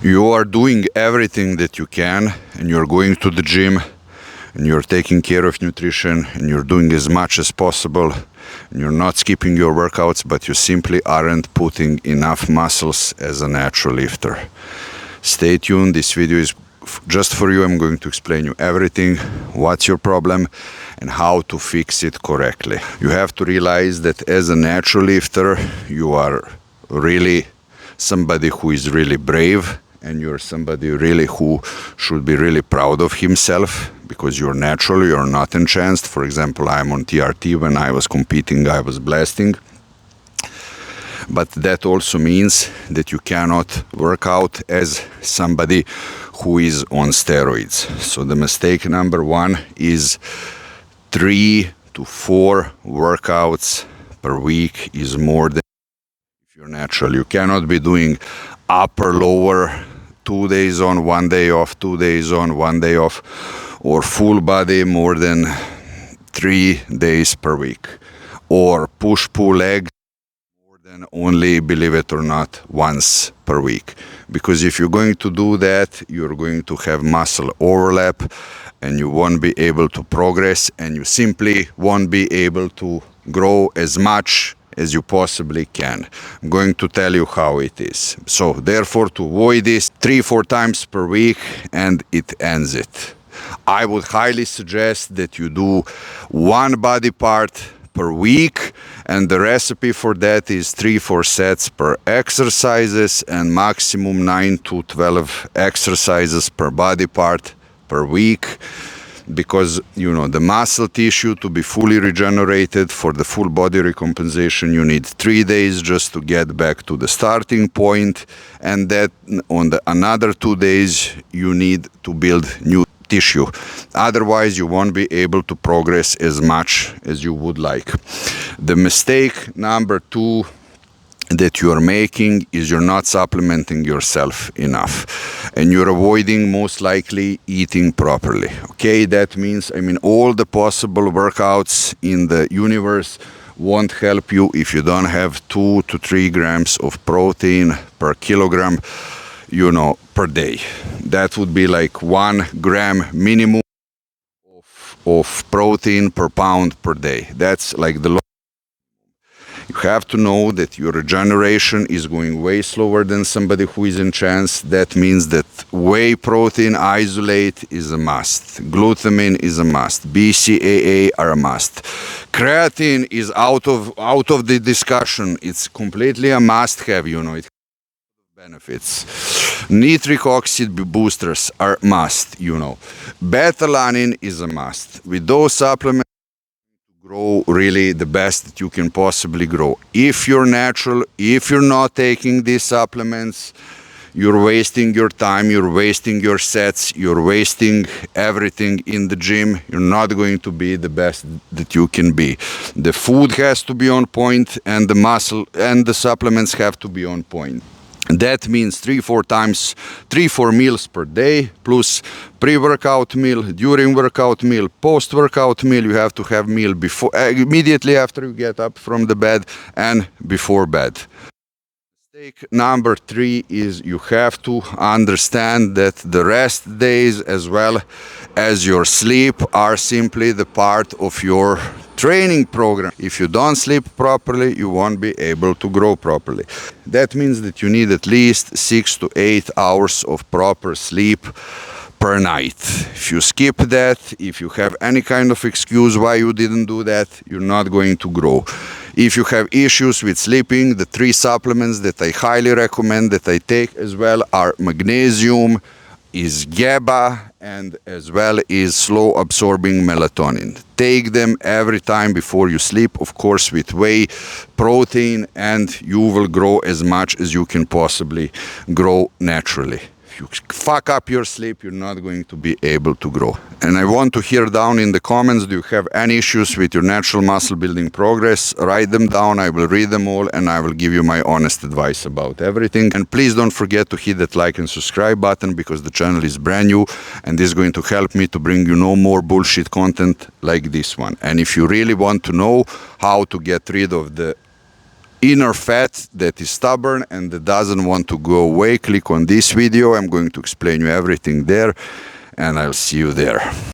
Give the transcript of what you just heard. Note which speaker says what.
Speaker 1: You are doing everything that you can, and you're going to the gym, and you're taking care of nutrition, and you're doing as much as possible, and you're not skipping your workouts, but you simply aren't putting enough muscles as a natural lifter. Stay tuned, this video is just for you. I'm going to explain you everything, what's your problem, and how to fix it correctly. You have to realize that as a natural lifter, you are really somebody who is really brave, and you're somebody really who should be really proud of himself, because you're natural, you're not enhanced. For example, I'm on TRT. When I was competing, I was blasting. But that also means that you cannot work out as somebody who is on steroids. So the mistake number one is 3 to 4 workouts per week is more than if you're natural. You cannot be doing upper, lower, 2 days on, 1 day off, 2 days on, 1 day off, or full body more than 3 days per week, or push-pull leg and only, believe it or not, once per week. Because if you're going to do that, you're going to have muscle overlap, and you won't be able to progress, and you simply won't be able to grow as much as you possibly can. I'm going to tell you how it is. So therefore, to avoid this, 3-4 times per week, and it ends it. I would highly suggest that you do one body part per week, and the recipe for that is 3-4 sets per exercises and maximum 9 to 12 exercises per body part per week, because you know the muscle tissue to be fully regenerated for the full body recompensation you need 3 days just to get back to the starting point, and that on the another 2 days you need to build new tissue. Otherwise you won't be able to progress as much as you would like. The mistake number 2 that you are making is you're not supplementing yourself enough, and you're avoiding most likely eating properly. Okay, that means, all the possible workouts in the universe won't help you if you don't have 2 to 3 grams of protein per kilogram, per day. That would be like 1 gram minimum of protein per pound per day. That's like the low. You have to know that your regeneration is going way slower than somebody who is in chance. That means that whey protein isolate is a must. Glutamine is a must. BCAA are a must. Creatine is out of the discussion. It's completely a must-have. It benefits. Nitric oxide boosters are must. Beta-alanine is a must. With those supplements, grow really the best that you can possibly grow. If you're natural, if you're not taking these supplements, you're wasting your time, you're wasting your sets, you're wasting everything in the gym. You're not going to be the best that you can be. The food has to be on point, and the muscle and the supplements have to be on point. That means 3-4 meals per day, plus pre-workout meal, during workout meal, post-workout meal. You have to have meal before, immediately after you get up from the bed, and before bed. Mistake number 3 is you have to understand that the rest days as well as your sleep are simply the part of your training program. If you don't sleep properly, you won't be able to grow properly. That means that you need at least 6 to 8 hours of proper sleep per night. If you skip that, if you have any kind of excuse why you didn't do that, you're not going to grow. If you have issues with sleeping, the 3 supplements that I highly recommend that I take as well are magnesium, is GABA, and as well is slow absorbing melatonin. Take them every time before you sleep, of course with whey protein, and you will grow as much as you can possibly grow naturally. If you fuck up your sleep, you're not going to be able to grow. And I want to hear down in the comments, do you have any issues with your natural muscle building progress? Write them down, I will read them all, and I will give you my honest advice about everything. And please don't forget to hit that like and subscribe button, because the channel is brand new, and this is going to help me to bring you no more bullshit content like this one. And if you really want to know how to get rid of the inner fat that is stubborn and that doesn't want to go away, click on this video. I'm going to explain you everything there, and I'll see you there.